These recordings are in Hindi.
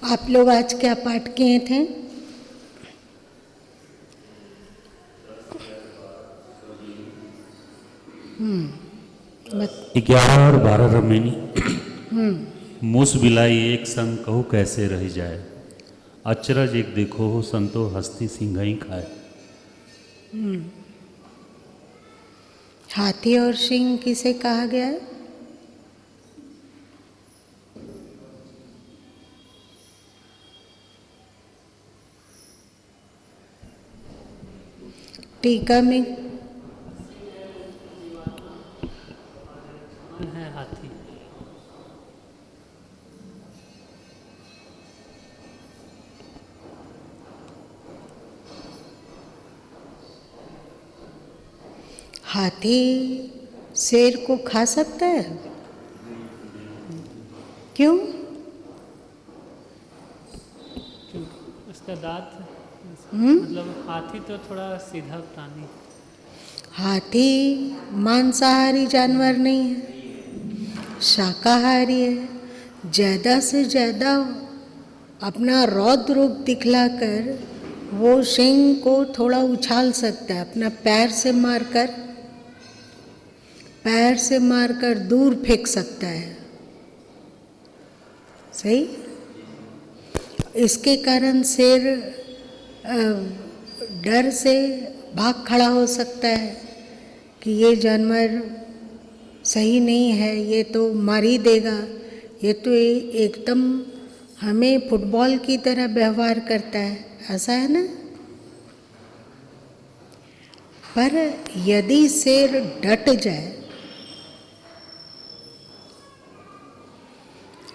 आप लोग आज क्या पाठ किए थे? बत 11 और 12 रमेनी। मूस बिलाई एक संग कहू कैसे रह जाए, अचरज एक देखो हो संतो हस्ती सिंघई खाए। हाथी और सिंह किसे कहा गया है? टीका में है हाथी। हाथी शेर को खा सकता है? क्यों? क्योंकि उसका दांत मतलब हाथी तो थोड़ा सीधा प्राणी। हाथी मांसाहारी जानवर नहीं है, शाकाहारी है। ज़्यादा से ज़्यादा अपना रौद्र रूप दिखलाकर वो सिंह को थोड़ा उछाल सकता है, अपना पैर से मारकर दूर फेंक सकता है। सही? इसके कारण शेर डर से भाग खड़ा हो सकता है कि ये जानवर सही नहीं है, ये तो मार ही देगा, ये तो एकदम हमें फुटबॉल की तरह व्यवहार करता है, ऐसा है ना। पर यदि शेर डट जाए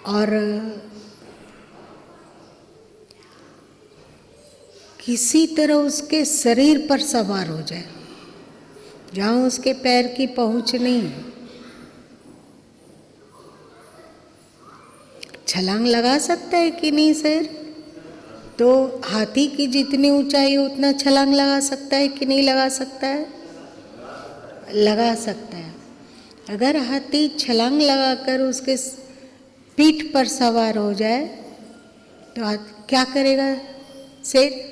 और किसी तरह उसके शरीर पर सवार हो जाए जहाँ उसके पैर की पहुँच नहीं है, छलांग लगा सकता है कि नहीं शेर? तो हाथी की जितनी ऊंचाई उतना छलांग लगा सकता है कि नहीं लगा सकता है? लगा सकता है। अगर हाथी छलांग लगाकर उसके पीठ पर सवार हो जाए तो क्या करेगा शेर?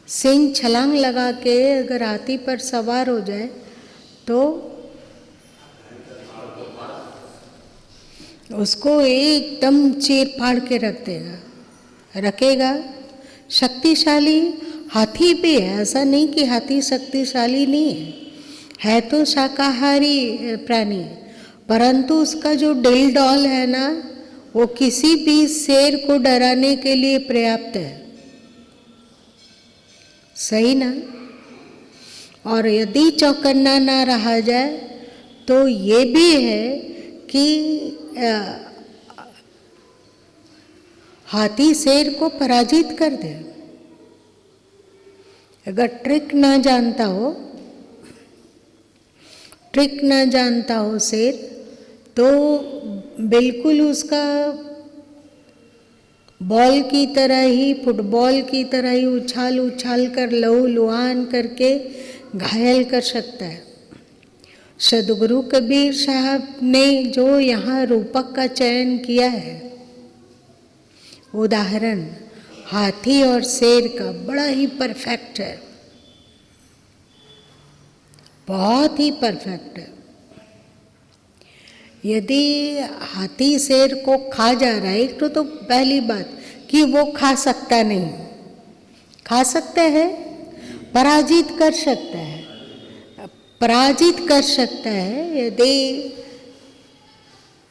सिंह छलांग लगा के अगर हाथी पर सवार हो जाए तो उसको एकदम चीर फाड़ के रखेगा। शक्तिशाली हाथी भी है, ऐसा नहीं कि हाथी शक्तिशाली नहीं है तो शाकाहारी प्राणी, परंतु उसका जो दिल डौल है ना, वो किसी भी शेर को डराने के लिए पर्याप्त है। सही ना? और यदि चौकन्ना ना रहा जाए तो ये भी है कि हाथी शेर को पराजित कर दे। अगर ट्रिक ना जानता हो शेर, तो बिल्कुल उसका बॉल की तरह ही, फुटबॉल की तरह ही उछाल कर लहूलुहान करके घायल कर सकता है। सदगुरु कबीर साहब ने जो यहाँ रूपक का चयन किया है, उदाहरण हाथी और शेर का बड़ा ही परफेक्ट है, बहुत ही परफेक्ट है। यदि हाथी शेर को खा जा रहा है, एक तो पहली बात कि वो खा सकता नहीं, खा सकता है, पराजित कर सकता है। यदि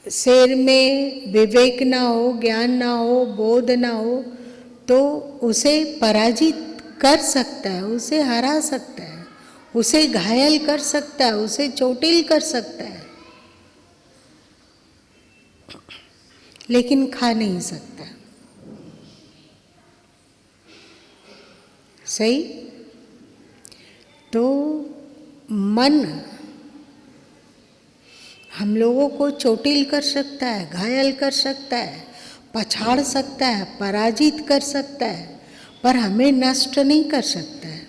शेर में विवेक ना हो, ज्ञान ना हो, बोध ना हो, तो उसे पराजित कर सकता है, उसे हरा सकता है, उसे घायल कर सकता है, उसे चोटिल कर सकता है, लेकिन खा नहीं सकता। सही? तो मन हम लोगों को चोटिल कर सकता है, घायल कर सकता है, पछाड़ सकता है, पराजित कर सकता है, पर हमें नष्ट नहीं कर सकता है।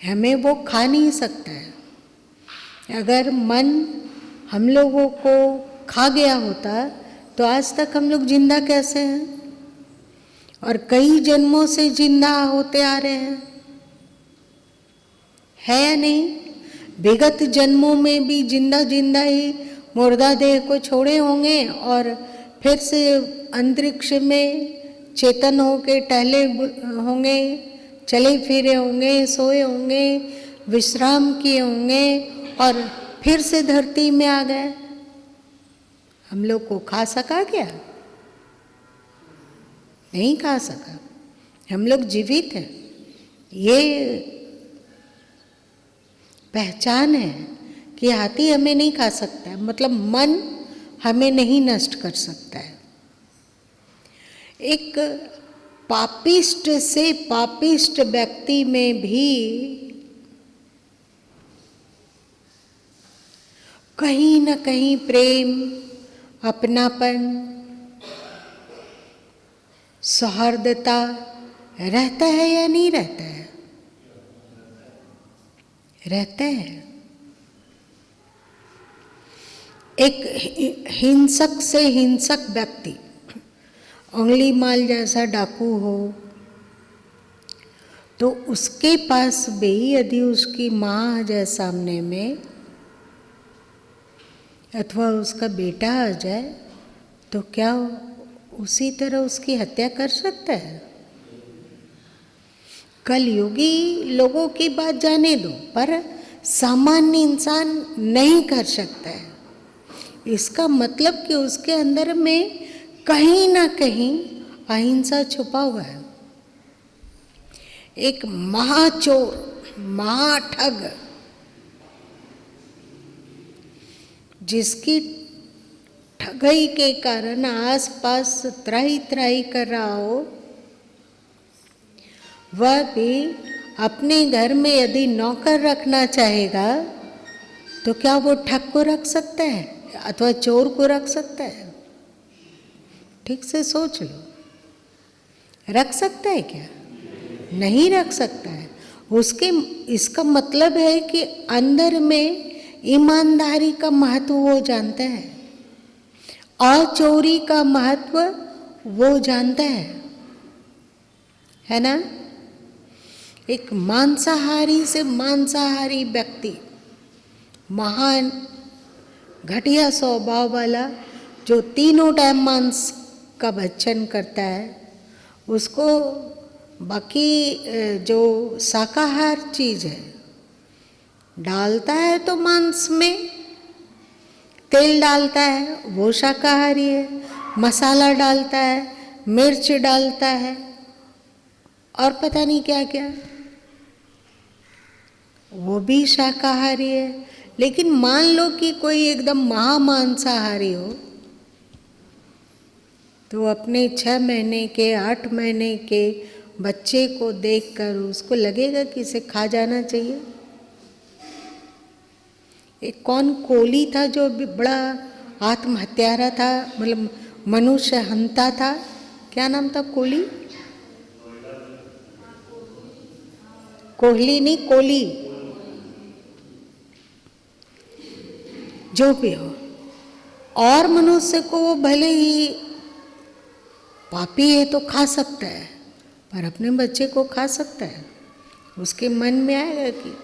हमें वो खा नहीं सकता है। अगर मन हम लोगों को खा गया होता तो आज तक हम लोग जिंदा कैसे हैं? और कई जन्मों से जिंदा होते आ रहे हैं, है या नहीं? विगत जन्मों में भी जिंदा जिंदा ही मुर्दा देह को छोड़े होंगे और फिर से अंतरिक्ष में चेतन होके टहले होंगे, चले फिरे होंगे, सोए होंगे, विश्राम किए होंगे और फिर से धरती में आ गए। हम लोग को खा सका क्या? नहीं खा सका। हम लोग जीवित हैं, ये पहचान है कि हाथी हमें नहीं खा सकता है, मतलब मन हमें नहीं नष्ट कर सकता है। एक पापिष्ट से पापिष्ट व्यक्ति में भी कहीं न कहीं प्रेम, अपनापन, सौहार्दता रहता है या नहीं रहता है? रहता है। एक हिंसक से हिंसक व्यक्ति, उंगली माल जैसा डाकू हो, तो उसके पास भी यदि उसकी माँ आ जाए सामने में अथवा उसका बेटा आ जाए तो क्या उसी तरह उसकी हत्या कर सकता है? कलयुगी लोगों की बात जाने दो, पर सामान्य इंसान नहीं कर सकता है। इसका मतलब कि उसके अंदर में कहीं ना कहीं अहिंसा छुपा हुआ है। एक महाचोर, महाठग, जिसकी ठगई के कारण आसपास त्राही त्राही कर रहा हो, वह भी अपने घर में यदि नौकर रखना चाहेगा तो क्या वो ठग को रख सकता है अथवा चोर को रख सकता है? ठीक से सोच लो, रख सकता है क्या? नहीं रख सकता है। उसके इसका मतलब है कि अंदर में ईमानदारी का महत्व वो जानता है और चोरी का महत्व वो जानता है ना? एक मांसाहारी से मांसाहारी व्यक्ति, महान घटिया स्वभाव वाला, जो तीनों टाइम मांस का भक्षण करता है, उसको बाकी जो शाकाहार चीज़ है डालता है तो मांस में तेल डालता है, वो शाकाहारी है। मसाला डालता है, मिर्च डालता है और पता नहीं क्या क्या, वो भी शाकाहारी है। लेकिन मान लो कि कोई एकदम महामांसाहारी हो तो अपने 6 महीने के 8 महीने के बच्चे को देखकर उसको लगेगा कि इसे खा जाना चाहिए। एक कौन कोली था जो बड़ा आत्महत्यारा था, मतलब मनुष्य हंता था, क्या नाम था? कोली, कोहली नहीं, कोली, जो भी हो। और मनुष्य को वो भले ही पापी है तो खा सकता है, पर अपने बच्चे को खा सकता है। उसके मन में आएगा कि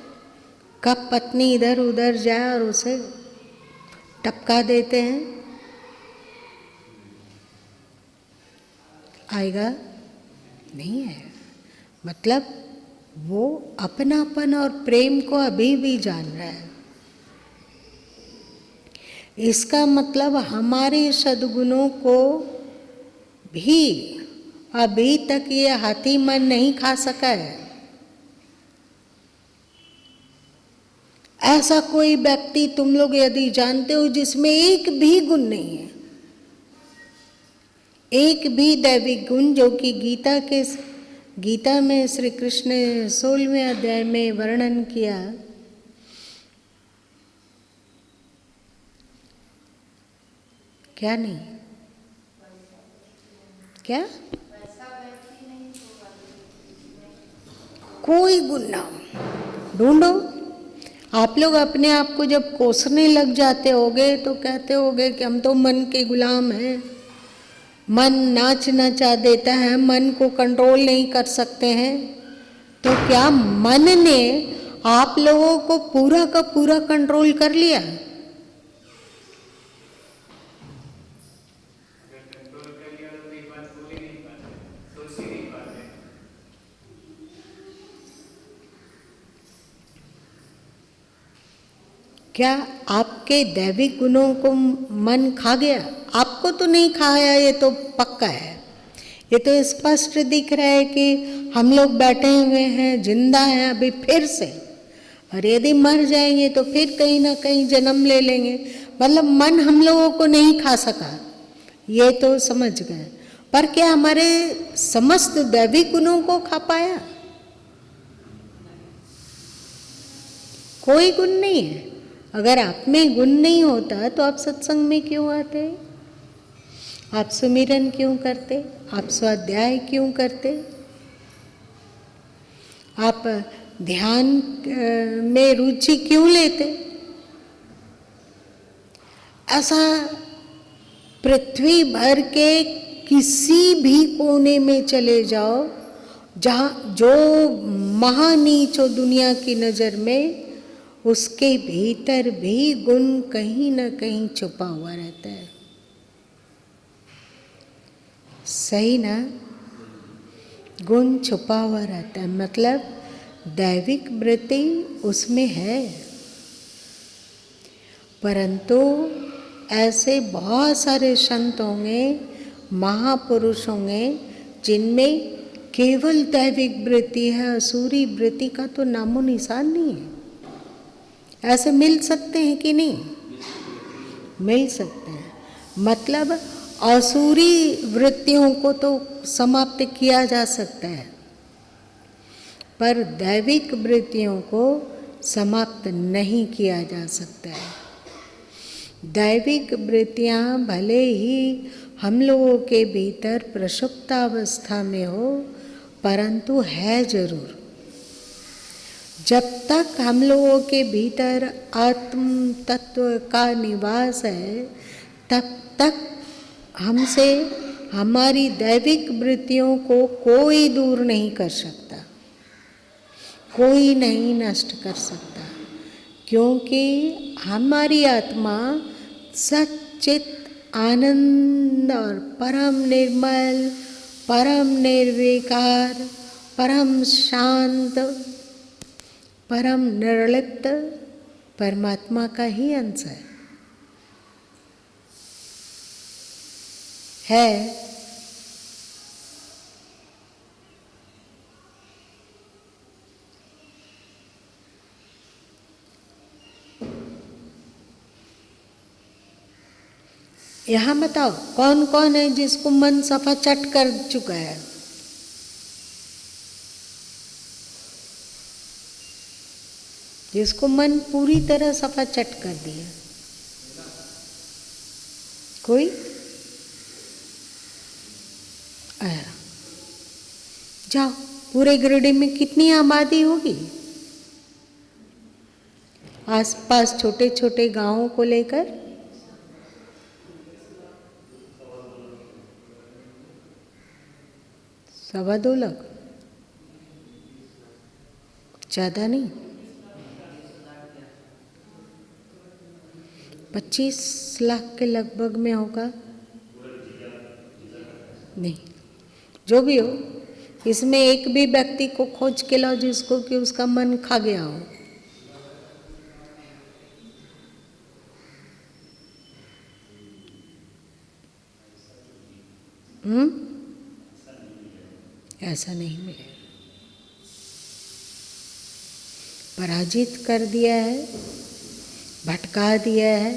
कब पत्नी इधर उधर जाए और उसे टपका देते हैं, आएगा? नहीं आएगा। मतलब वो अपनापन और प्रेम को अभी भी जान रहा है। इसका मतलब हमारे सद्गुणों को भी अभी तक ये हाथी मन नहीं खा सका है। ऐसा कोई व्यक्ति तुम लोग यदि जानते हो जिसमें एक भी गुण नहीं है, एक भी दैविक गुण, जो कि गीता में श्री कृष्ण ने 16वें अध्याय में वर्णन किया, क्या नहीं? क्या कोई गुण ना हो? ढूंढो। आप लोग अपने आप को जब कोसने लग जाते होगे तो कहते होगे कि हम तो मन के गुलाम हैं, मन नाच नचा देता है, मन को कंट्रोल नहीं कर सकते हैं। तो क्या मन ने आप लोगों को पूरा का पूरा कंट्रोल कर लिया? क्या आपके दैविक गुणों को मन खा गया? आपको तो नहीं खाया, ये तो पक्का है। ये तो स्पष्ट दिख रहा है कि हम लोग बैठे हुए हैं, जिंदा हैं अभी फिर से, और यदि मर जाएंगे तो फिर कहीं ना कहीं जन्म ले लेंगे। मतलब मन हम लोगों को नहीं खा सका, ये तो समझ गए। पर क्या हमारे समस्त दैविक गुणों को खा पाया? कोई गुण नहीं है। अगर आप में गुण नहीं होता तो आप सत्संग में क्यों आते? आप सुमिरन क्यों करते? आप स्वाध्याय क्यों करते? आप ध्यान में रुचि क्यों लेते? ऐसा पृथ्वी भर के किसी भी कोने में चले जाओ, जहाँ जो महानीच हो दुनिया की नज़र में, उसके भीतर भी गुण कहीं ना कहीं छुपा हुआ रहता है। सही ना? गुण छुपा हुआ रहता है, मतलब दैविक वृत्ति उसमें है। परंतु ऐसे बहुत सारे संत होंगे, महापुरुष होंगे, जिनमें केवल दैविक वृत्ति है, असुरी वृत्ति का तो नामो निशान नहीं है। ऐसे मिल सकते हैं कि नहीं? मिल सकते हैं। मतलब असुरी वृत्तियों को तो समाप्त किया जा सकता है, पर दैविक वृत्तियों को समाप्त नहीं किया जा सकता है। दैविक वृत्तियाँ भले ही हम लोगों के भीतर प्रसुप्तावस्था में हो, परंतु है जरूर। जब तक हम लोगों के भीतर आत्म तत्व का निवास है, तब तक हमसे हमारी दैविक वृत्तियों को कोई दूर नहीं कर सकता, कोई नहीं नष्ट कर सकता, क्योंकि हमारी आत्मा सच्चित आनंद और परम निर्मल, परम निर्विकार, परम शांत, परम निर्लिप्त परमात्मा का ही अंश है। यहाँ बताओ कौन कौन है जिसको मन सफा चट कर चुका है? जिसको मन पूरी तरह सफा चट कर दिया? कोई? आया। जाओ, पूरे गिरिडीह में कितनी आबादी होगी? आसपास छोटे छोटे गांवों को लेकर 2.25 लाख, ज़्यादा नहीं, 25 लाख के लगभग में होगा। नहीं, जो भी हो, इसमें एक भी व्यक्ति को खोज के लाओ जिसको कि उसका मन खा गया हो। ऐसा नहीं मिलेगा। पराजित कर दिया है, भटका दिया है,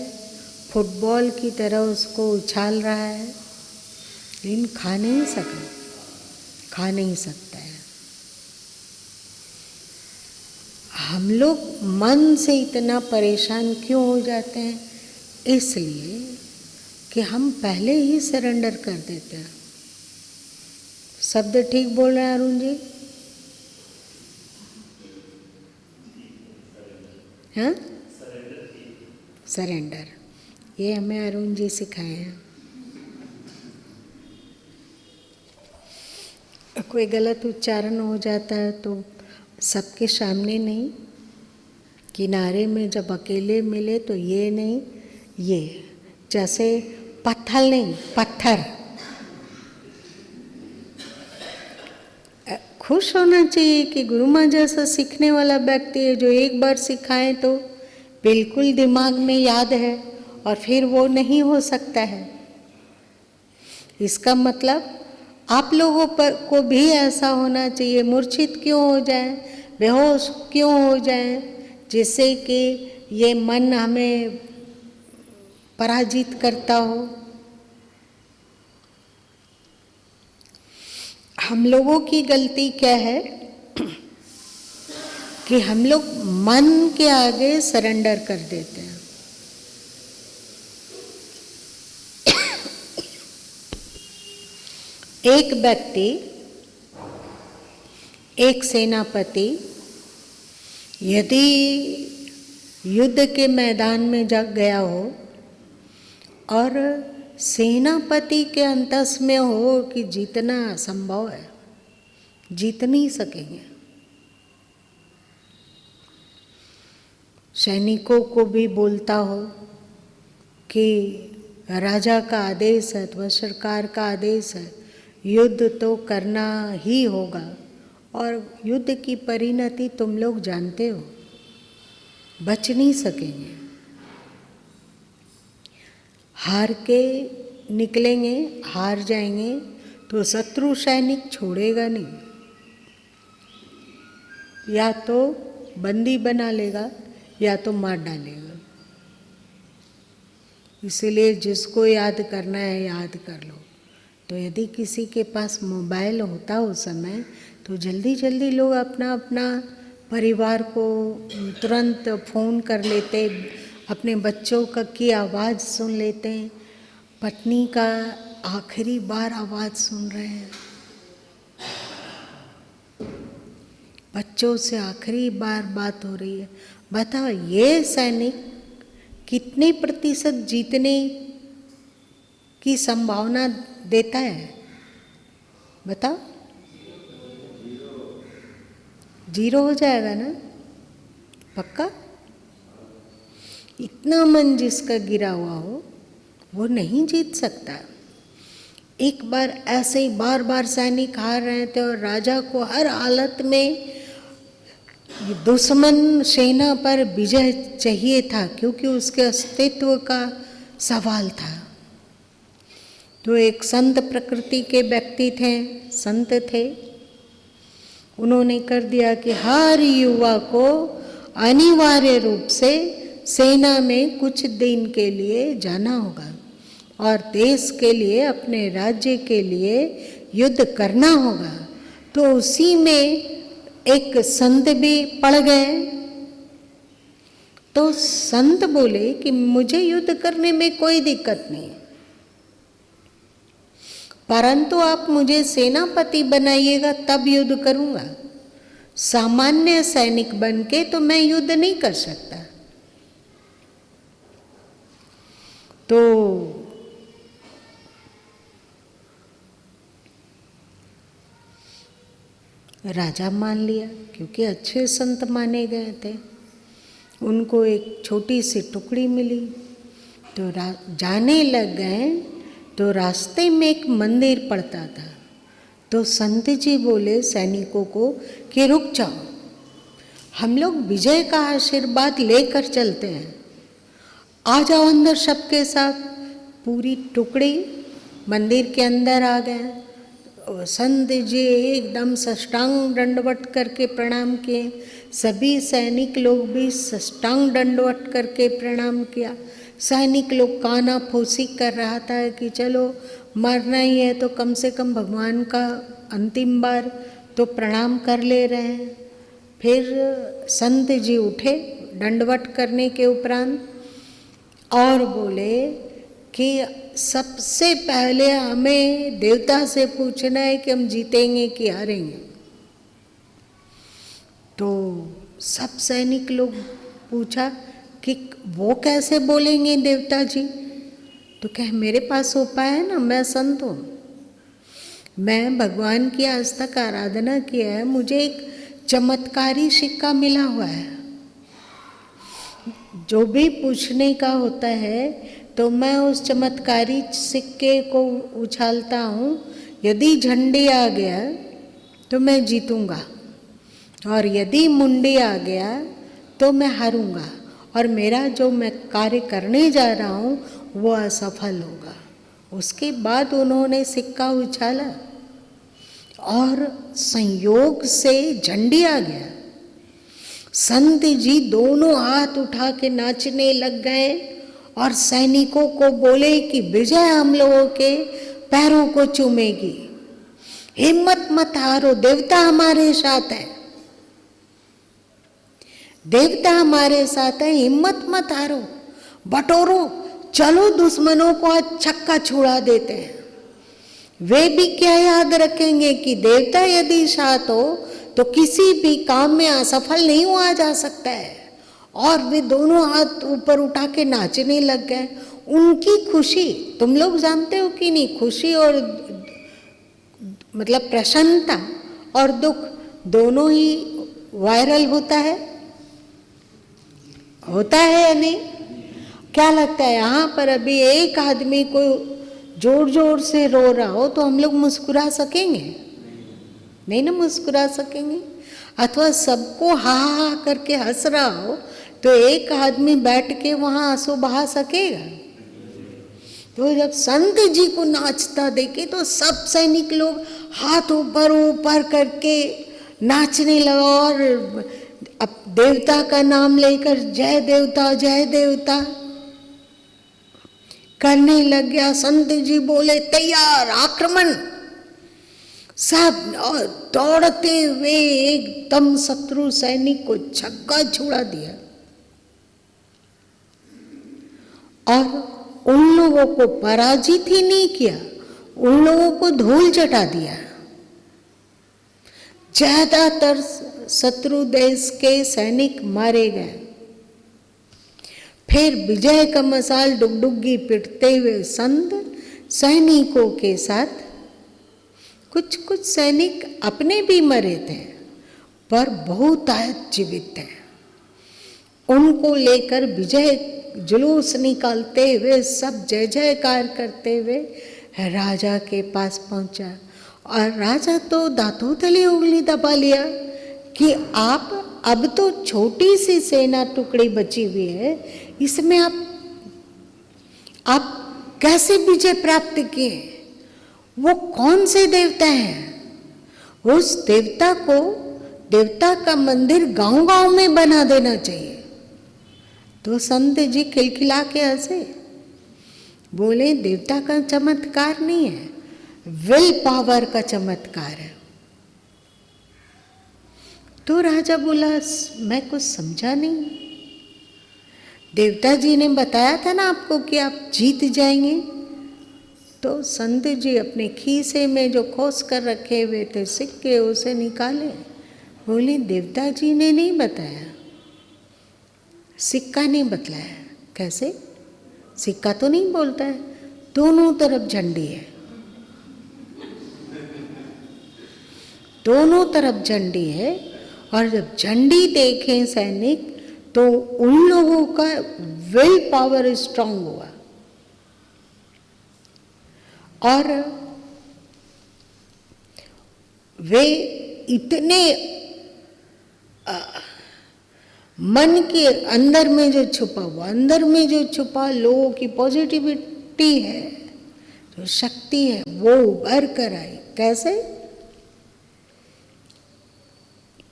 फुटबॉल की तरह उसको उछाल रहा है, लेकिन खा नहीं सका, खा नहीं सकता है। हम लोग मन से इतना परेशान क्यों हो जाते हैं? इसलिए कि हम पहले ही सरेंडर कर देते हैं। शब्द ठीक बोल रहे हैं अरुण जी? हाँ, सरेंडर, ये हमें अरुण जी सिखाए हैं। कोई गलत उच्चारण हो जाता है तो सबके सामने नहीं, किनारे में जब अकेले मिले तो ये नहीं, ये जैसे पत्थर नहीं, पत्थर। खुश होना चाहिए कि गुरु माँ जैसा सीखने वाला व्यक्ति है जो एक बार सिखाए तो बिल्कुल दिमाग में याद है और फिर वो नहीं हो सकता है। इसका मतलब आप लोगों पर को भी ऐसा होना चाहिए, मूर्छित क्यों हो जाए, बेहोश क्यों हो जाए, जिससे कि ये मन हमें पराजित करता हो। हम लोगों की गलती क्या है कि हम लोग मन के आगे सरेंडर कर देते हैं। एक व्यक्ति, एक सेनापति यदि युद्ध के मैदान में जग गया हो और सेनापति के अंतस में हो कि जीतना असंभव है, जीत नहीं सकेंगे, सैनिकों को भी बोलता हो कि राजा का आदेश है अथवा सरकार का आदेश है, युद्ध तो करना ही होगा और युद्ध की परिणति तुम लोग जानते हो, बच नहीं सकेंगे, हार के निकलेंगे, हार जाएंगे तो शत्रु सैनिक छोड़ेगा नहीं, या तो बंदी बना लेगा या तो मार डालेगा। इसलिए जिसको याद करना है याद कर लो। तो यदि किसी के पास मोबाइल होता उस समय तो जल्दी जल्दी लोग अपना अपना परिवार को तुरंत फ़ोन कर लेते, अपने बच्चों का की आवाज़ सुन लेते हैं, पत्नी का आखिरी बार आवाज़ सुन रहे हैं, बच्चों से आखिरी बार बात हो रही है। बताओ ये सैनिक कितने प्रतिशत जीतने की संभावना देता है? बताओ, 0 हो जाएगा ना, पक्का। इतना मन जिसका गिरा हुआ हो वो नहीं जीत सकता। एक बार ऐसे ही बार बार सैनिक हार रहे थे और राजा को हर हालत में दुश्मन सेना पर विजय चाहिए था क्योंकि उसके अस्तित्व का सवाल था। तो एक संत प्रकृति के व्यक्ति थे, संत थे, उन्होंने कर दिया कि हर युवा को अनिवार्य रूप से सेना में कुछ दिन के लिए जाना होगा और देश के लिए, अपने राज्य के लिए युद्ध करना होगा। तो उसी में एक संत भी पड़ गए। तो संत बोले कि मुझे युद्ध करने में कोई दिक्कत नहीं, परंतु आप मुझे सेनापति बनाइएगा तब युद्ध करूंगा, सामान्य सैनिक बन के तो मैं युद्ध नहीं कर सकता। तो राजा मान लिया क्योंकि अच्छे संत माने गए थे। उनको एक छोटी सी टुकड़ी मिली तो जाने लग गए। तो रास्ते में एक मंदिर पड़ता था। तो संत जी बोले सैनिकों को कि रुक जाओ, हम लोग विजय का आशीर्वाद लेकर चलते हैं, आ जाओ अंदर सबके साथ। पूरी टुकड़ी मंदिर के अंदर आ गए। संत जी एकदम साष्टांग दंडवत करके प्रणाम किए। सभी सैनिक लोग भी साष्टांग दंडवत करके प्रणाम किया। सैनिक लोग काना फूसी कर रहा था कि चलो मरना ही है तो कम से कम भगवान का अंतिम बार तो प्रणाम कर ले रहे हैं। फिर संत जी उठे दंडवत करने के उपरांत और बोले कि सबसे पहले हमें देवता से पूछना है कि हम जीतेंगे कि हारेंगे। तो सब सैनिक लोग पूछा कि वो कैसे बोलेंगे देवता जी? तो कहे मेरे पास उपाय है ना, मैं संत हूँ, मैं भगवान की आज तक आराधना किया है, मुझे एक चमत्कारी सिक्का मिला हुआ है। जो भी पूछने का होता है तो मैं उस चमत्कारी सिक्के को उछालता हूँ, यदि झंडे आ गया तो मैं जीतूंगा, और यदि मुंडी आ गया तो मैं हारूंगा, और मेरा जो मैं कार्य करने जा रहा हूँ वो असफल होगा। उसके बाद उन्होंने सिक्का उछाला और संयोग से झंडी आ गया। संत जी दोनों हाथ उठा के नाचने लग गए और सैनिकों को बोले कि विजय हम लोगों के पैरों को चूमेगी, हिम्मत मत हारो, देवता हमारे साथ है, देवता हमारे साथ है, हिम्मत मत हारो, बटोरो, चलो दुश्मनों को आज छक्का छुड़ा देते हैं। वे भी क्या याद रखेंगे कि देवता यदि साथ हो तो किसी भी काम में असफल नहीं हुआ जा सकता है। और वे दोनों हाथ ऊपर उठा के नाचने लग गए। उनकी खुशी तुम लोग जानते हो कि नहीं, खुशी और मतलब प्रसन्नता और दुख दोनों ही वायरल होता है या नहीं? क्या लगता है यहाँ पर अभी एक आदमी को जोर जोर से रो रहा हो तो हम लोग मुस्कुरा सकेंगे? नहीं ना, मुस्कुरा सकेंगे। अथवा सबको हा हा करके हंस रहा हो तो एक आदमी बैठ के वहाँ आंसू बहा सकेगा? तो जब संत जी को नाचता देखे तो सब सैनिक लोग हाथ ऊपर ऊपर करके नाचने लगा और अब देवता का नाम लेकर जय देवता जय देवता करने लग गया। संत जी बोले तैयार, आक्रमण। सब दौड़ते हुए एकदम शत्रु सैनिक को छक्का छुड़ा दिया और उन लोगों को पराजित ही नहीं किया, उन लोगों को धूल चटा दिया। ज्यादातर शत्रु देश के सैनिक मारे गए। फिर विजय का मसाल डुगडुगी पिटते हुए संत सैनिकों के साथ कुछ कुछ सैनिक अपने भी मरे थे, पर बहुत जीवित थे। उनको लेकर विजय जुलूस निकालते हुए सब जय जयकार करते हुए राजा के पास पहुंचा। और राजा तो दांतों तले उंगली दबा लिया कि आप अब तो छोटी सी सेना टुकड़ी बची हुई है, इसमें आप कैसे विजय प्राप्त किए? वो कौन से देवता हैं? उस देवता को, देवता का मंदिर गांव-गांव में बना देना चाहिए। तो संत जी खिलखिला के हंसे, बोले देवता का चमत्कार नहीं है, विल पावर का चमत्कार है। तो राजा बोला मैं कुछ समझा नहीं, देवता जी ने बताया था ना आपको कि आप जीत जाएंगे। तो संत जी अपने खीसे में जो खोस कर रखे हुए थे सिक्के उसे निकाले, बोले देवता जी ने नहीं बताया, सिक्का नहीं बतलाया। कैसे? सिक्का तो नहीं बोलता है, दोनों तरफ झंडी है, दोनों तरफ झंडी है। और जब झंडी देखें सैनिक तो उन लोगों का विल पावर स्ट्रांग हुआ और वे इतने मन के अंदर में जो छुपा हुआ, अंदर में जो छुपा लोगों की पॉजिटिविटी है, जो शक्ति है, वो उभर कर आई। कैसे?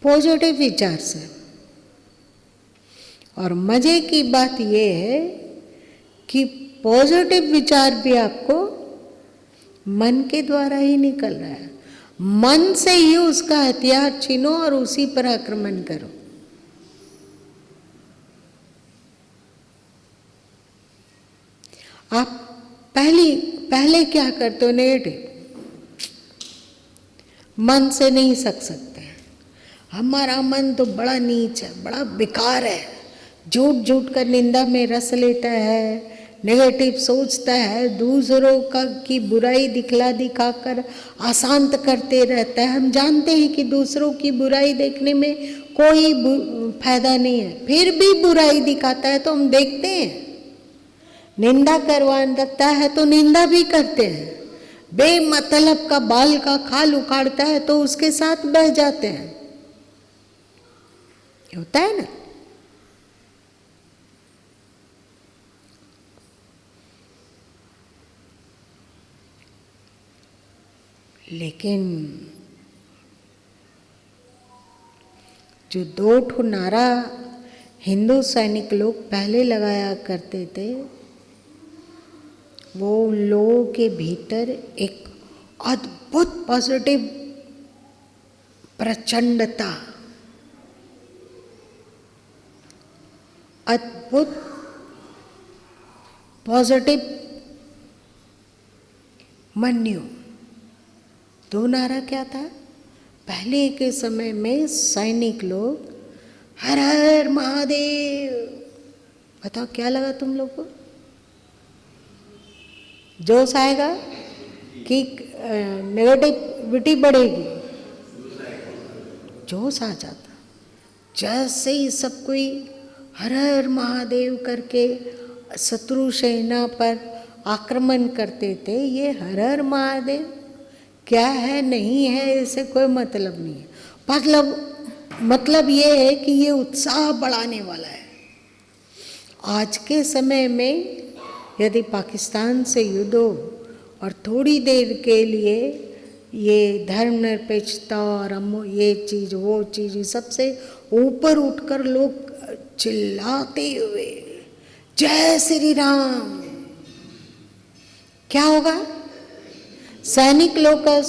पॉजिटिव विचार से। और मजे की बात ये है कि पॉजिटिव विचार भी आपको मन के द्वारा ही निकल रहा है। मन से ही उसका हथियार छीनो और उसी पर आक्रमण करो। आप पहले क्या करते हो? नेगेटिव, मन से नहीं सक सकते। हमारा मन तो बड़ा नीच है, बड़ा बेकार है, झूठ झूठ कर निंदा में रस लेता है, नेगेटिव सोचता है, दूसरों का की बुराई दिखला दिखाकर अशांत करते रहता है। हम जानते हैं कि दूसरों की बुराई देखने में कोई फायदा नहीं है, फिर भी बुराई दिखाता है तो हम देखते हैं। निंदा करवाता है तो निंदा भी करते हैं, बेमतलब का बाल का खाल उखाड़ता है तो उसके साथ बह जाते हैं। होता है ना। लेकिन जो 2 ठो नारा हिंदू सैनिक लोग पहले लगाया करते थे, वो लोगों के भीतर एक अद्भुत पॉजिटिव प्रचंडता, अद्भुत पॉजिटिव मन्यु। 2 नारा क्या था? पहले के समय में सैनिक लोग हर हर महादेव, बताओ क्या लगा तुम लोग को? जोश आएगा कि नेगेटिविटी बढ़ेगी? जोश आ जाता। जैसे ही सब कोई हर हर महादेव करके शत्रु सेना पर आक्रमण करते थे, ये हर हर महादेव क्या है नहीं है इससे कोई मतलब नहीं है। मतलब ये है कि ये उत्साह बढ़ाने वाला है। आज के समय में यदि पाकिस्तान से युद्ध हो और थोड़ी देर के लिए ये धर्मनिरपेक्षता और ये चीज़ वो चीज़ सबसे ऊपर उठकर लोग चिल्लाते हुए जय श्री राम, क्या होगा? सैनिक लोग का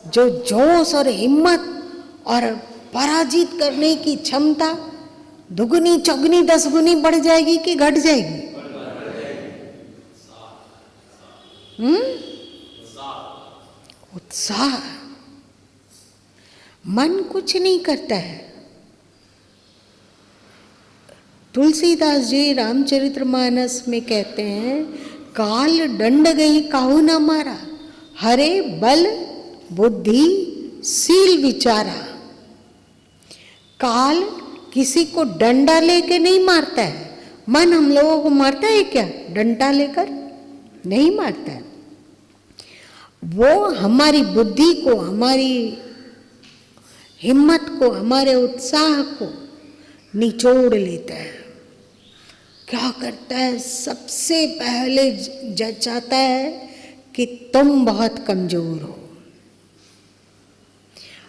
जो जोश और हिम्मत और पराजित करने की क्षमता दुगुनी चौगुनी 10 गुनी बढ़ जाएगी कि घट जाएगी? उत्साह। मन कुछ नहीं करता है। तुलसीदास जी रामचरितमानस में कहते हैं, काल दंड गई काहू न मारा, हरे बल बुद्धि सील विचारा। काल किसी को डंडा लेके नहीं मारता है। मन हम लोगों को मारता है क्या? डंडा लेकर नहीं मारता है। वो हमारी बुद्धि को, हमारी हिम्मत को, हमारे उत्साह को निचोड़ लेता है। क्या करता है? सबसे पहले जचाता है कि तुम बहुत कमजोर हो।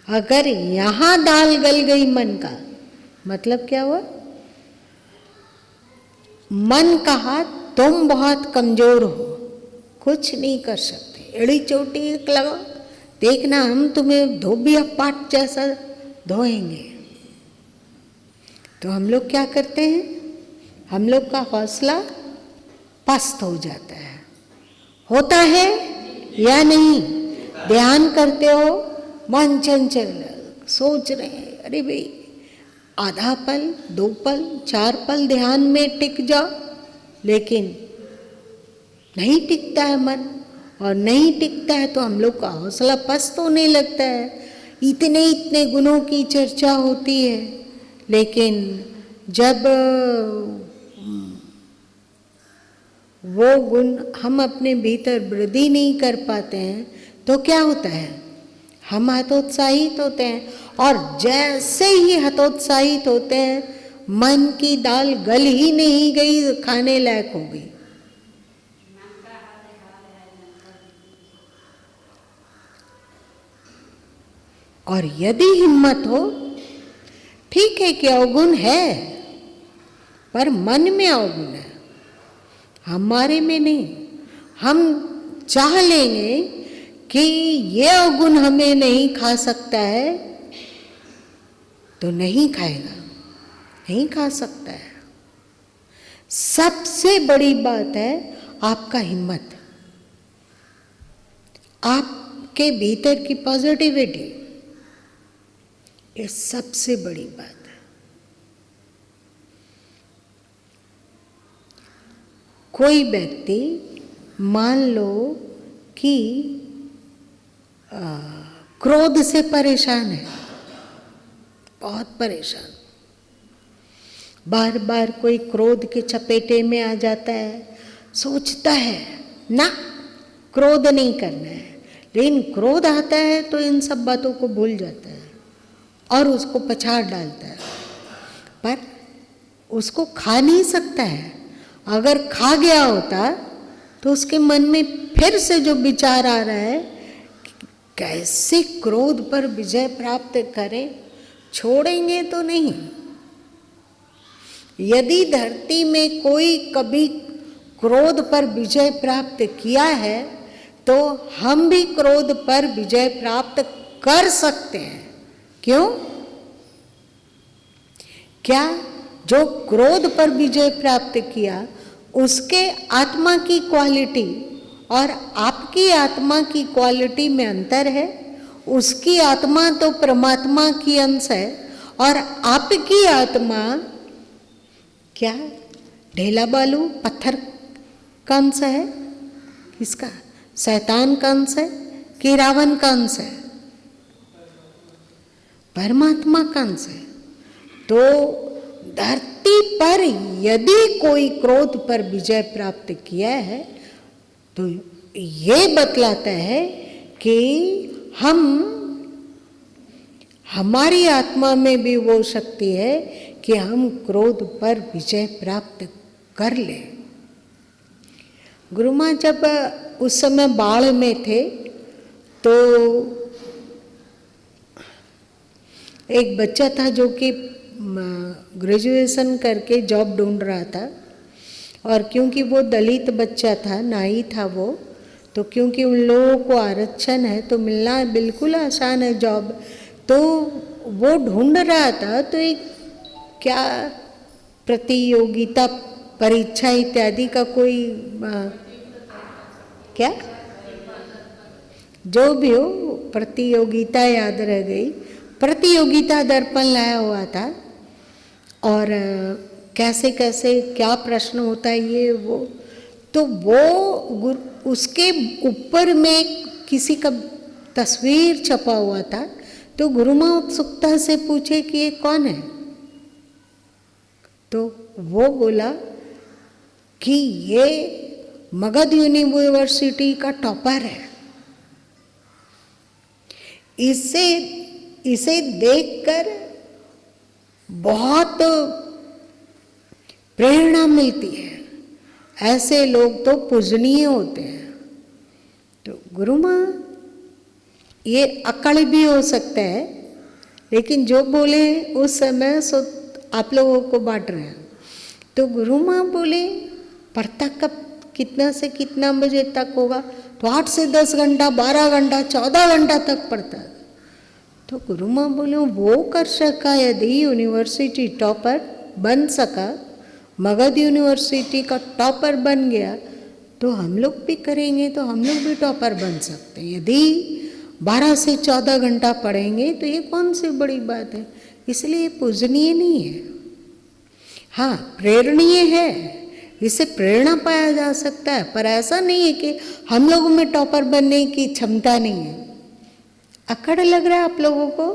अगर यहां दाल गल गई मन का, मतलब क्या हुआ? मन कहा तुम बहुत कमजोर हो, कुछ नहीं कर सकते, एड़ी चोटी एक लगाओ, देखना हम तुम्हें धोबिया पाट जैसा धोएंगे। तो हम लोग क्या करते हैं? हम लोग का हौसला पस्त हो जाता है। होता है या नहीं? ध्यान करते हो, मन चंचल, सोच रहे हैं, अरे भाई आधा पल, 2 पल, 4 पल ध्यान में टिक जाओ, लेकिन नहीं टिकता है मन। और नहीं टिकता है तो हम लोग का हौसला पस्त होने लगता है। इतने इतने गुणों की चर्चा होती है, लेकिन जब वो गुण हम अपने भीतर वृद्धि नहीं कर पाते हैं तो क्या होता है? हम हतोत्साहित होते हैं, और जैसे ही हतोत्साहित होते हैं, मन की दाल गल ही नहीं गई, खाने लायक हो गई। और यदि हिम्मत हो, ठीक है कि अवगुण है, पर मन में अवगुण है, हमारे में नहीं। हम चाह लेंगे कि ये अवगुण हमें नहीं खा सकता है, तो नहीं खाएगा, नहीं खा सकता है। सबसे बड़ी बात है आपका हिम्मत, आपके भीतर की पॉजिटिविटी, ये सबसे बड़ी बात है। कोई व्यक्ति मान लो कि क्रोध से परेशान है, बहुत परेशान, बार बार कोई क्रोध के चपेटे में आ जाता है, सोचता है ना क्रोध नहीं करना है, लेकिन क्रोध आता है तो इन सब बातों को भूल जाता है और उसको पछाड़ डालता है, पर उसको खा नहीं सकता है। अगर खा गया होता तो उसके मन में फिर से जो विचार आ रहा है कि कैसे क्रोध पर विजय प्राप्त करें, छोड़ेंगे तो नहीं। यदि धरती में कोई कभी क्रोध पर विजय प्राप्त किया है तो हम भी क्रोध पर विजय प्राप्त कर सकते हैं। क्यों? क्या जो क्रोध पर विजय प्राप्त किया उसके आत्मा की क्वालिटी और आपकी आत्मा की क्वालिटी में अंतर है। उसकी आत्मा तो परमात्मा की अंश है और आपकी आत्मा क्या ढेला बालू पत्थर का अंश है? किसका? शैतान का अंश है कि रावण का अंश है? परमात्मा का अंश है। तो धरती पर यदि कोई क्रोध पर विजय प्राप्त किया है तो ये बतलाता है कि हमारी आत्मा में भी वो शक्ति है कि हम क्रोध पर विजय प्राप्त कर ले। गुरु माँ जब उस समय बाढ़ में थे तो एक बच्चा था जो कि ग्रेजुएशन करके जॉब ढूंढ रहा था, और क्योंकि वो दलित बच्चा था, नाई था वो, तो क्योंकि उन लोगों को आरक्षण है तो मिलना बिल्कुल आसान है जॉब, तो वो ढूंढ रहा था। तो एक क्या प्रतियोगिता परीक्षा इत्यादि का कोई क्या जो भी हो प्रतियोगिता याद रह गई, प्रतियोगिता दर्पण लाया हुआ था और कैसे कैसे क्या प्रश्न होता है ये वो, तो वो उसके ऊपर में किसी का तस्वीर छपा हुआ था। तो गुरु माँ उत्सुकता से पूछे कि ये कौन है? तो वो बोला कि ये मगध यूनिवर्सिटी का टॉपर है। इसे देखकर बहुत प्रेरणा मिलती है, ऐसे लोग तो पूजनीय होते हैं। तो गुरु माँ ये अकड़ भी हो सकता है, लेकिन जो बोले उस समय सो आप लोगों को बांट रहे हैं। तो गुरु माँ बोले पढ़ता कब कितना से कितना बजे तक होगा? तो 8 से 10 घंटा, 12 घंटा, 14 घंटा तक पढ़ता। तो गुरु माँ बोले वो कर सका, यदि यूनिवर्सिटी टॉपर बन सका, मगध यूनिवर्सिटी का टॉपर बन गया, तो हम लोग भी करेंगे, तो हम लोग भी टॉपर बन सकते हैं। यदि 12 से 14 घंटा पढ़ेंगे तो ये कौन सी बड़ी बात है। इसलिए पूजनीय नहीं है, हाँ प्रेरणीय है, इससे प्रेरणा पाया जा सकता है, पर ऐसा नहीं है कि हम लोगों में टॉपर बनने की क्षमता नहीं है। अकड़ लग रहा है आप लोगों को?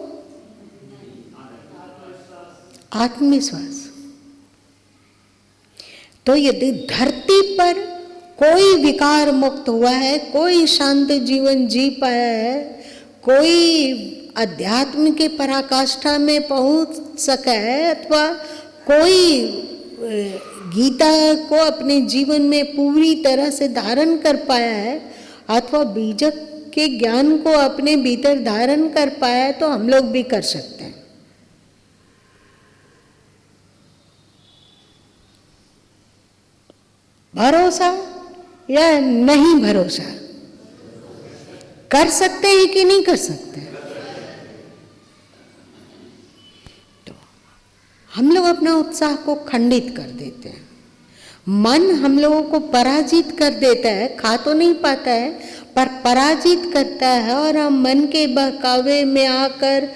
आत्मविश्वास। तो यदि धरती पर कोई विकार मुक्त हुआ है, कोई शांत जीवन जी पाया है, कोई अध्यात्म के पराकाष्ठा में पहुंच सका है, अथवा कोई गीता को अपने जीवन में पूरी तरह से धारण कर पाया है, अथवा बीजक के ज्ञान को अपने भीतर धारण कर पाया है, तो हम लोग भी कर सकते हैं। भरोसा या नहीं भरोसा, कर सकते हैं कि नहीं कर सकते? तो हम लोग अपना उत्साह को खंडित कर देते हैं, मन हम लोगों को पराजित कर देता है, खा तो नहीं पाता है पर पराजित करता है, और हम मन के बहकावे में आकर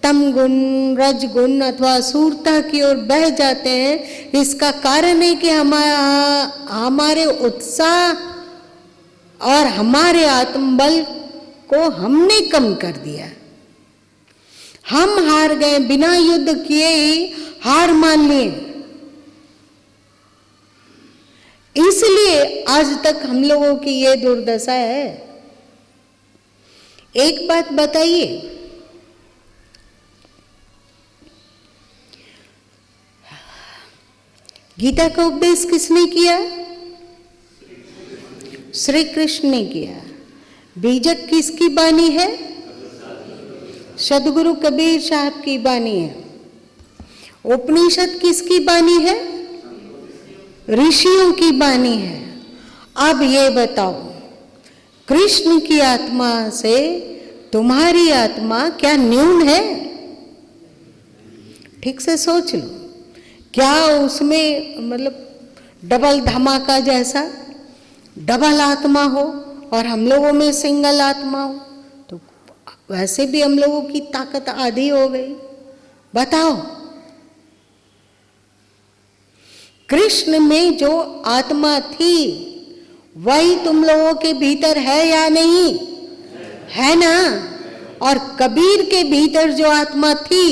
तम गुण, रज गुण अथवा असुरता की ओर बह जाते हैं, इसका कारण है कि हमारे उत्साह और हमारे आत्मबल को हमने कम कर दिया। हम हार गए, बिना युद्ध किए ही हार मान लिए। इसलिए आज तक हम लोगों की ये दुर्दशा है। एक बात बताइए, गीता का उपदेश किसने किया? श्री कृष्ण ने किया। बीजक किसकी बानी है? सदगुरु कबीर साहब की बानी है। उपनिषद किसकी बानी है? ऋषियों की बानी है। अब ये बताओ, कृष्ण की आत्मा से तुम्हारी आत्मा क्या न्यून है? ठीक से सोच लो, क्या उसमें मतलब डबल धमाका जैसा डबल आत्मा हो और हम लोगों में सिंगल आत्मा हो? तो वैसे भी हम लोगों की ताकत आधी हो गई। बताओ, कृष्ण में जो आत्मा थी वही तुम लोगों के भीतर है या नहीं? है ना? और कबीर के भीतर जो आत्मा थी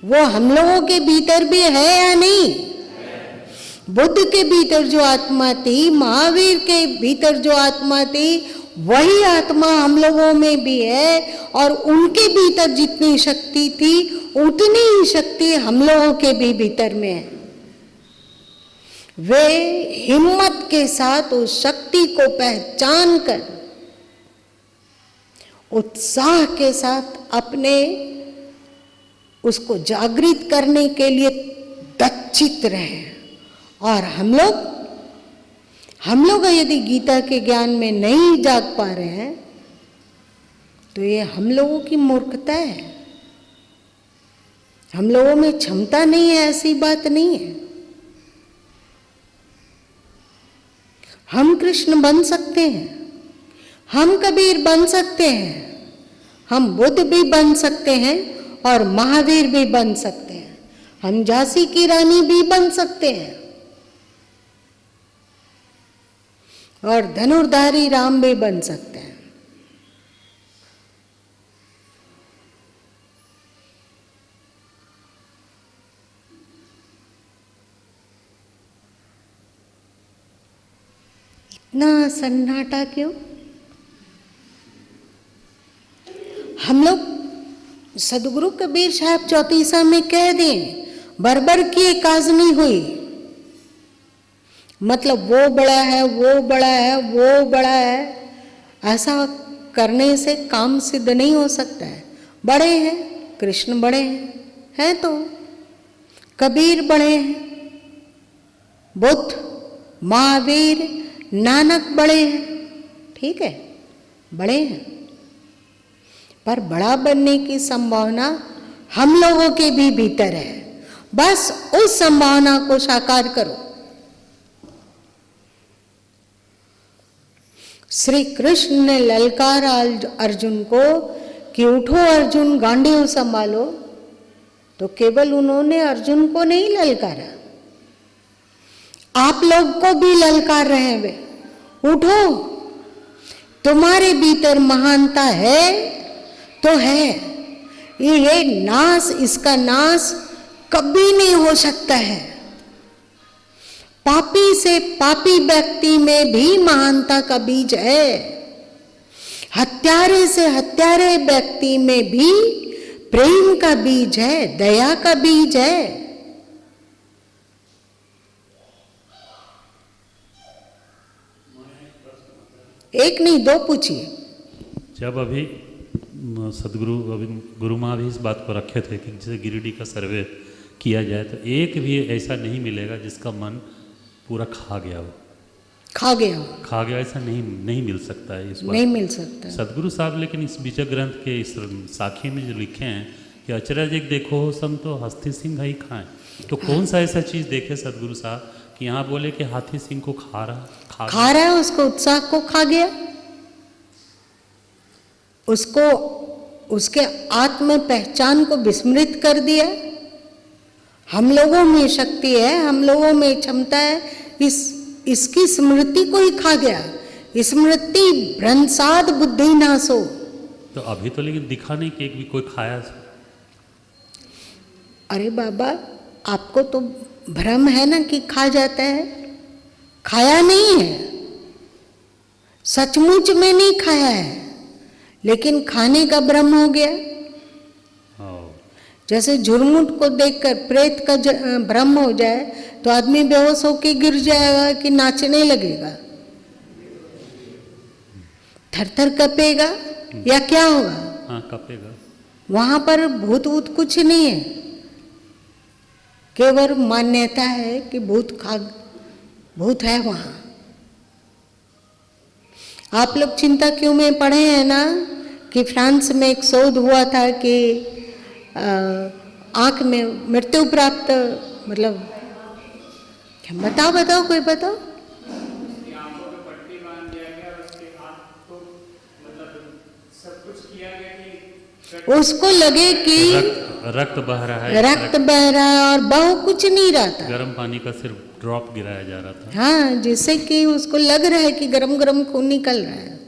वो हम लोगों के भीतर भी है या नहीं? बुद्ध के भीतर जो आत्मा थी, महावीर के भीतर जो आत्मा थी, वही आत्मा हम लोगों में भी है। और उनके भीतर जितनी शक्ति थी उतनी ही शक्ति हम लोगों के भी भीतर में है। वे हिम्मत के साथ उस शक्ति को पहचान कर उत्साह के साथ अपने उसको जागृत करने के लिए दक्षित रहे। और हम लोग यदि गीता के ज्ञान में नहीं जाग पा रहे हैं तो ये हम लोगों की मूर्खता है। हम लोगों में क्षमता नहीं है, ऐसी बात नहीं है। हम कृष्ण बन सकते हैं, हम कबीर बन सकते हैं, हम बुद्ध भी बन सकते हैं और महावीर भी बन सकते हैं, हम झांसी की रानी भी बन सकते हैं और धनुर्धारी राम भी बन सकते हैं। इतना सन्नाटा क्यों? हम लोग सदगुरु कबीर साहब चौतीसा में कह दें, बरबर की एक काज नहीं हुई, मतलब वो बड़ा है, वो बड़ा है, वो बड़ा है, ऐसा करने से काम सिद्ध नहीं हो सकता है। बड़े हैं, कृष्ण बड़े हैं तो कबीर बड़े हैं, बुद्ध, महावीर, नानक बड़े हैं, ठीक है, बड़े हैं। पर बड़ा बनने की संभावना हम लोगों के भी भीतर है। बस उस संभावना को साकार करो। श्री कृष्ण ने ललकारा अर्जुन को कि उठो अर्जुन, गांडीव संभालो, तो केवल उन्होंने अर्जुन को नहीं ललकारा, आप लोग को भी ललकार रहे हैं वे, उठो, तुम्हारे भीतर महानता है तो है, ये नाश, इसका नाश कभी नहीं हो सकता है। पापी से पापी व्यक्ति में भी महानता का बीज है, हत्यारे से हत्यारे व्यक्ति में भी प्रेम का बीज है, दया का बीज है। एक नहीं, दो पूछिए। जब अभी सदगुरु अभी गुरु माँ भी इस बात को रखे थे कि जैसे गिरिडीह का सर्वे किया जाए तो एक भी ऐसा नहीं मिलेगा जिसका मन पूरा खा गया हो, खा गया ऐसा नहीं मिल सकता है। इस बात नहीं मिल सकता सदगुरु साहब लेकिन इस विजय ग्रंथ के इस साखी में जो लिखे हैं कि अचरज एक देखो सम तो हस्ती सिंह ही खाएं, तो कौन सा ऐसा चीज़ देखे सदगुरु साहब कि यहाँ बोले कि हाथी सिंह को खा रहा है, उसको उत्साह को खा गया, उसको उसके आत्म पहचान को विस्मृत कर दिया। हम लोगों में शक्ति है, हम लोगों में क्षमता है, इसकी स्मृति को ही खा गया। स्मृति भ्रंसाद बुद्धि नासो। तो अभी तो लेकिन दिखा नहीं कि एक भी कोई खाया। अरे बाबा, आपको तो भ्रम है ना कि खा जाता है, खाया नहीं है, सचमुच में नहीं खाया है, लेकिन खाने का भ्रम हो गया। जैसे झुरमुट को देखकर प्रेत का भ्रम हो जाए तो आदमी बेहोश होके गिर जाएगा कि नाचने लगेगा, थर-थर कपेगा या क्या होगा? हाँ, कपेगा। वहां पर भूत वूत कुछ नहीं है, केवल मान्यता है कि भूत है वहां। आप लोग चिंता क्यों में पढ़े हैं ना कि फ्रांस में एक शोध हुआ था कि आंख में मृत्यु प्राप्त, मतलब बताओ कोई बताओ। उसको लगे कि रक्त बह रहा है, रक्त बह रहा है और बह कुछ नहीं रहा था, गर्म पानी का सिर्फ ड्रॉप गिराया जा रहा था। हाँ, जिससे कि उसको लग रहा है कि गरम गरम खून निकल रहा है,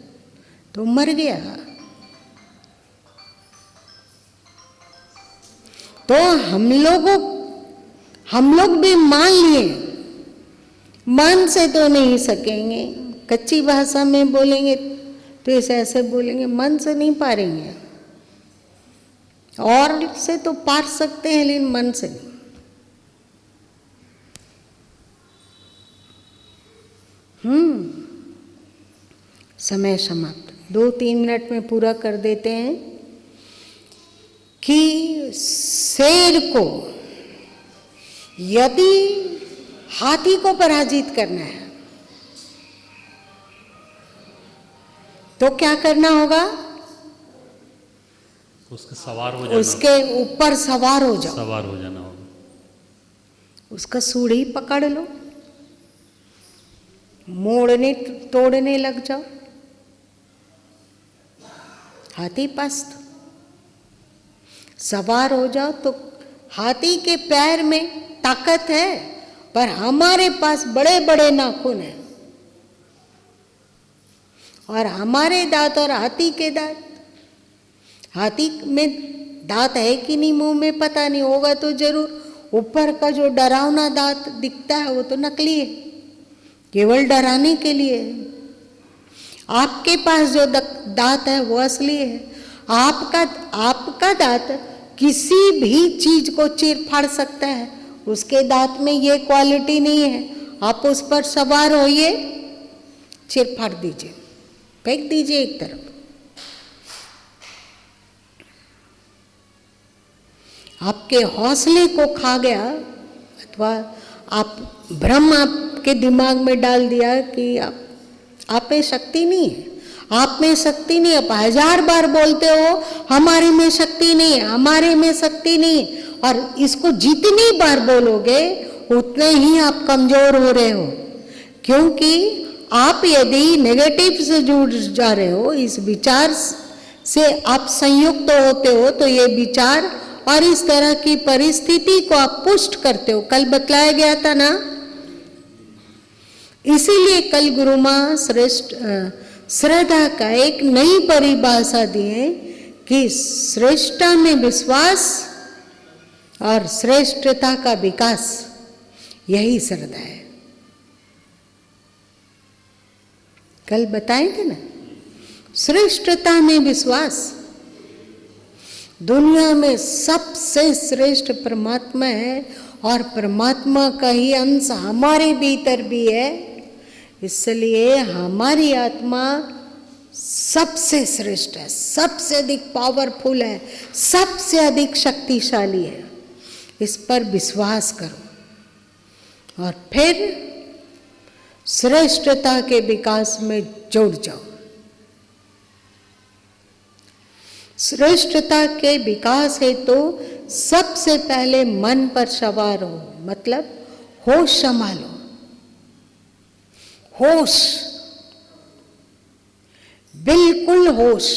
तो मर गया। तो हम लोग भी मान लिए, मान से तो नहीं सकेंगे, कच्ची भाषा में बोलेंगे तो ऐसे बोलेंगे, मन से नहीं पारेंगे। और से तो पार सकते हैं लेकिन मन से नहीं। समय समाप्त, 2-3 मिनट में पूरा कर देते हैं कि शेर को यदि हाथी को पराजित करना है तो क्या करना होगा? उसके सवार हो जाना, उसके ऊपर सवार हो जाओ, सवार हो जाना होगा। उसका सूढ़ी पकड़ लो, मोड़ने तोड़ने लग जाओ, हाथी पस्त सवार हो जाओ। तो हाथी के पैर में ताकत है, पर हमारे पास बड़े बड़े नाखून हैं और हमारे दांत और हाथी के दांत, हाथी में दांत है कि नहीं मुंह में पता नहीं, होगा तो जरूर। ऊपर का जो डरावना दांत दिखता है वो तो नकली है, केवल डराने के लिए है। आपके पास जो दांत है वो असली है। आपका दांत किसी भी चीज को चीर फाड़ सकता है, उसके दांत में ये क्वालिटी नहीं है। आप उस पर सवार होइए, चीर फाड़ दीजिए, फेंक दीजिए एक तरफ। आपके हौसले को खा गया, अथवा आप भ्रम आपके दिमाग में डाल दिया कि आप में शक्ति नहीं है, आप में शक्ति नहीं। आप 1000 बार बोलते हो हमारे में शक्ति नहीं है, हमारे में शक्ति नहीं है, और इसको जितनी बार बोलोगे उतने ही आप कमजोर हो रहे हो। क्योंकि आप यदि नेगेटिव से जुड़ जा रहे हो, इस विचार से आप संयुक्त होते हो, तो ये विचार और इस तरह की परिस्थिति को आप पुष्ट करते हो। कल बतलाया गया था ना, इसीलिए कल गुरु माँ श्रद्धा का एक नई परिभाषा दिए कि श्रेष्ठता में विश्वास और श्रेष्ठता का विकास, यही श्रद्धा है। कल बताए थे ना, श्रेष्ठता में विश्वास। दुनिया में सबसे श्रेष्ठ परमात्मा है और परमात्मा का ही अंश हमारे भीतर भी है, इसलिए हमारी आत्मा सबसे श्रेष्ठ है, सबसे अधिक पावरफुल है, सबसे अधिक शक्तिशाली है। इस पर विश्वास करो और फिर श्रेष्ठता के विकास में जुड़ जाओ। श्रेष्ठता के विकास है तो सबसे पहले मन पर सवार हो, मतलब होश संभालो, होश, बिल्कुल होश।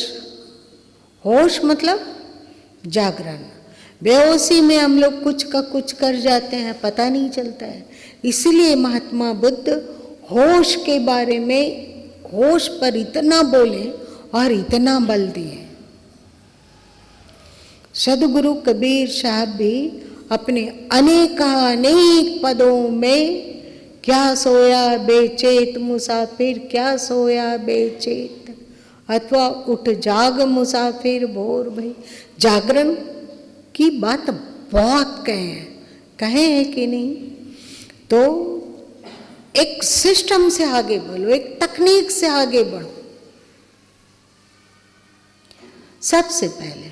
होश मतलब जागरण। बेहोशी में हम लोग कुछ का कुछ कर जाते हैं, पता नहीं चलता है। इसलिए महात्मा बुद्ध होश के बारे में, होश पर इतना बोले और इतना बल दिए। सदगुरु कबीर साहब भी अपने अनेक पदों में क्या सोया बेचेत मुसाफिर, क्या सोया बेचेत, अथवा उठ जाग मुसाफिर भोर भई, जागरण की बात बहुत कहे हैं कि नहीं। तो एक सिस्टम से आगे बढ़ो, एक तकनीक से आगे बढ़ो। सबसे पहले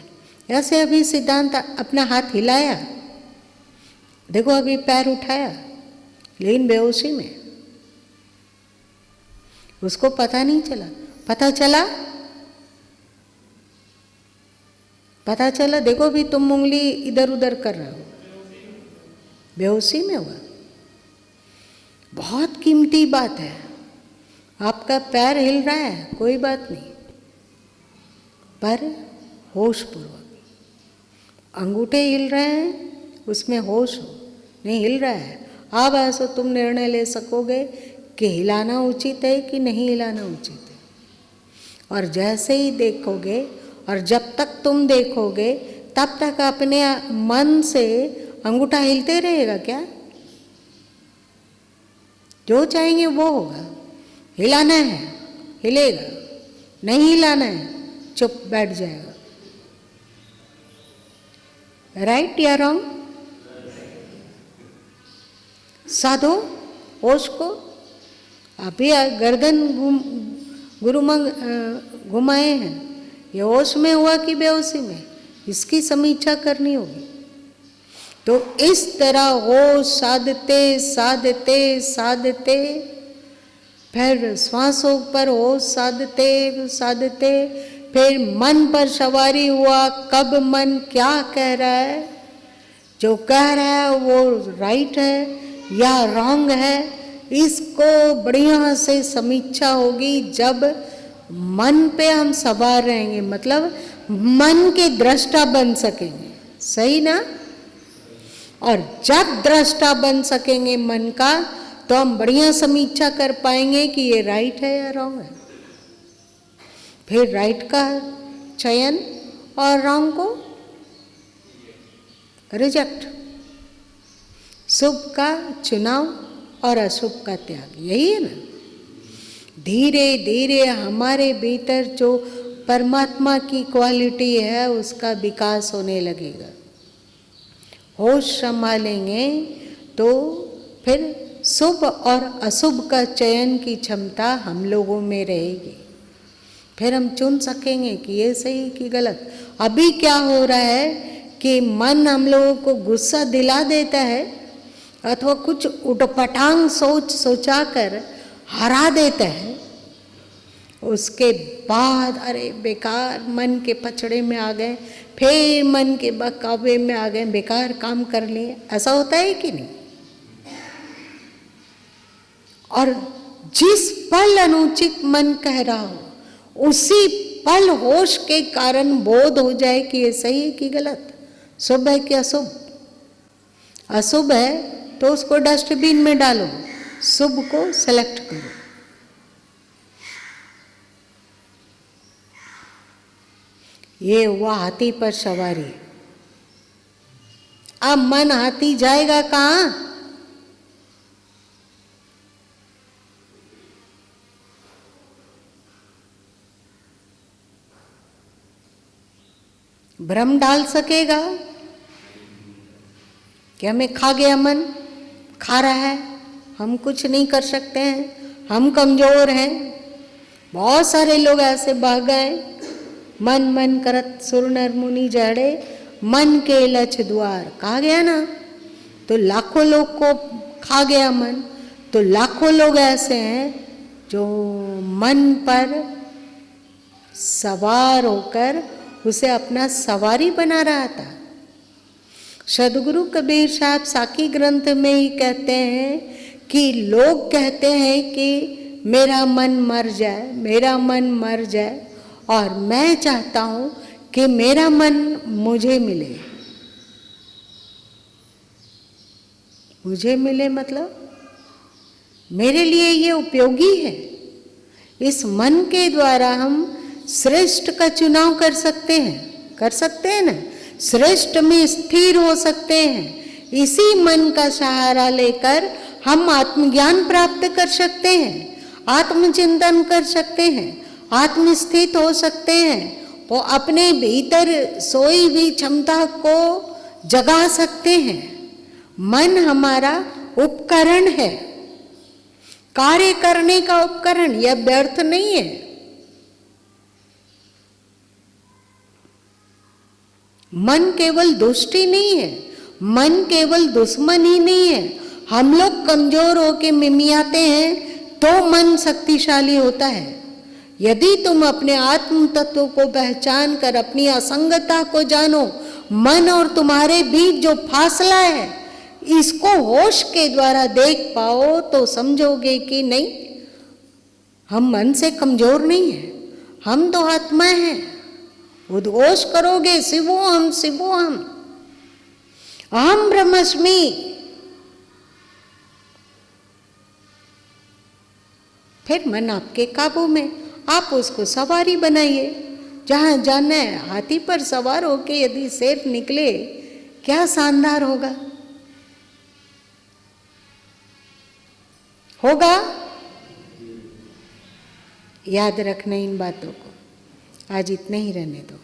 ऐसे अभी सिद्धांत अपना हाथ हिलाया, देखो अभी पैर उठाया, लेकिन बेहोशी में, उसको पता नहीं चला। पता चला देखो अभी तुम उंगली इधर उधर कर रहे हो, बेहोशी में हुआ। बहुत कीमती बात है। आपका पैर हिल रहा है, कोई बात नहीं, पर होश पूर्वक। अंगूठे हिल रहे हैं, उसमें होश हो, नहीं हिल रहा है, अब ऐसा तुम निर्णय ले सकोगे कि हिलाना उचित है कि नहीं हिलाना उचित है। और जैसे ही देखोगे, और जब तक तुम देखोगे तब तक अपने मन से अंगूठा हिलते रहेगा क्या? जो चाहेंगे वो होगा। हिलाना है हिलेगा, नहीं हिलाना है चुप बैठ जाएगा। राइट या रॉन्ग? साधो होश को। अभी गर्दन घुमाए हैं, ये होश में हुआ कि बेहोशी में, इसकी समीक्षा करनी होगी। तो इस तरह होश साधते साधते साधते, फिर श्वासों पर होश साधते साधते, फिर मन पर सवारी हुआ, कब मन क्या कह रहा है, जो कह रहा है वो राइट है या रॉन्ग है, इसको बढ़िया से समीक्षा होगी। जब मन पे हम सवार रहेंगे, मतलब मन के दृष्टा बन सकेंगे, सही ना? और जब दृष्टा बन सकेंगे मन का, तो हम बढ़िया समीक्षा कर पाएंगे कि ये राइट है या रॉन्ग है। फिर राइट का चयन और रॉन्ग को रिजेक्ट, शुभ का चुनाव और अशुभ का त्याग, यही है ना। धीरे धीरे हमारे भीतर जो परमात्मा की क्वालिटी है उसका विकास होने लगेगा। होश संभालेंगे तो फिर शुभ और अशुभ का चयन की क्षमता हम लोगों में रहेगी। फिर हम चुन सकेंगे कि ये सही कि गलत। अभी क्या हो रहा है कि मन हम लोगों को गुस्सा दिला देता है, अथवा कुछ उटपटांग सोचा कर हरा देता है। उसके बाद अरे बेकार मन के पचड़े में आ गए, फिर मन के बहकावे में आ गए, बेकार काम कर लिए, ऐसा होता है कि नहीं? और जिस पल अनुचित मन कह रहा हो, उसी पल होश के कारण बोध हो जाए कि ये सही है कि गलत, शुभ है कि अशुभ। अशुभ है तो उसको डस्टबिन में डालो, शुभ को सेलेक्ट करो। ये हुआ हाथी पर सवारी। अब मन हाथी जाएगा कहाँ? भ्रम डाल सकेगा कि हमें खा गया, मन खा रहा है, हम कुछ नहीं कर सकते हैं, हम कमजोर हैं। बहुत सारे लोग ऐसे बह गए। मन मन करत सुर नर मुनि जड़े, मन के लछ द्वार, कहा गया ना। तो लाखों लोग को खा गया मन। तो लाखों लोग ऐसे हैं जो मन पर सवार होकर उसे अपना सवारी बना रहा था। सदगुरु कबीर साहब साकी ग्रंथ में ही कहते हैं कि लोग कहते हैं कि मेरा मन मर जाए, मेरा मन मर जाए, और मैं चाहता हूँ कि मेरा मन मुझे मिले। मुझे मिले मतलब मेरे लिए ये उपयोगी है। इस मन के द्वारा हम श्रेष्ठ का चुनाव कर सकते हैं ना, श्रेष्ठ में स्थिर हो सकते हैं। इसी मन का सहारा लेकर हम आत्मज्ञान प्राप्त कर सकते हैं, आत्मचिंतन कर सकते हैं, आत्मस्थित हो सकते हैं, वो अपने भीतर सोई हुई क्षमता को जगा सकते हैं। मन हमारा उपकरण है, कार्य करने का उपकरण, यह व्यर्थ नहीं है। मन केवल दुष्ट ही नहीं है, मन केवल दुश्मन ही नहीं है। हम लोग कमजोर होके मिमियाते हैं तो मन शक्तिशाली होता है। यदि तुम अपने आत्म तत्व को पहचान कर अपनी असंगता को जानो, मन और तुम्हारे बीच जो फासला है इसको होश के द्वारा देख पाओ तो समझोगे कि नहीं, हम मन से कमजोर नहीं है, हम तो आत्मा हैं। उद्घोष करोगे शिवोहम शिवोहम, अहम ब्रह्मस्मि। फिर मन आपके काबू में, आप उसको सवारी बनाइए। जहाँ जाना है हाथी पर सवार होके यदि शेर निकले, क्या शानदार होगा। याद रखना इन बातों को। आज इतने ही रहने दो।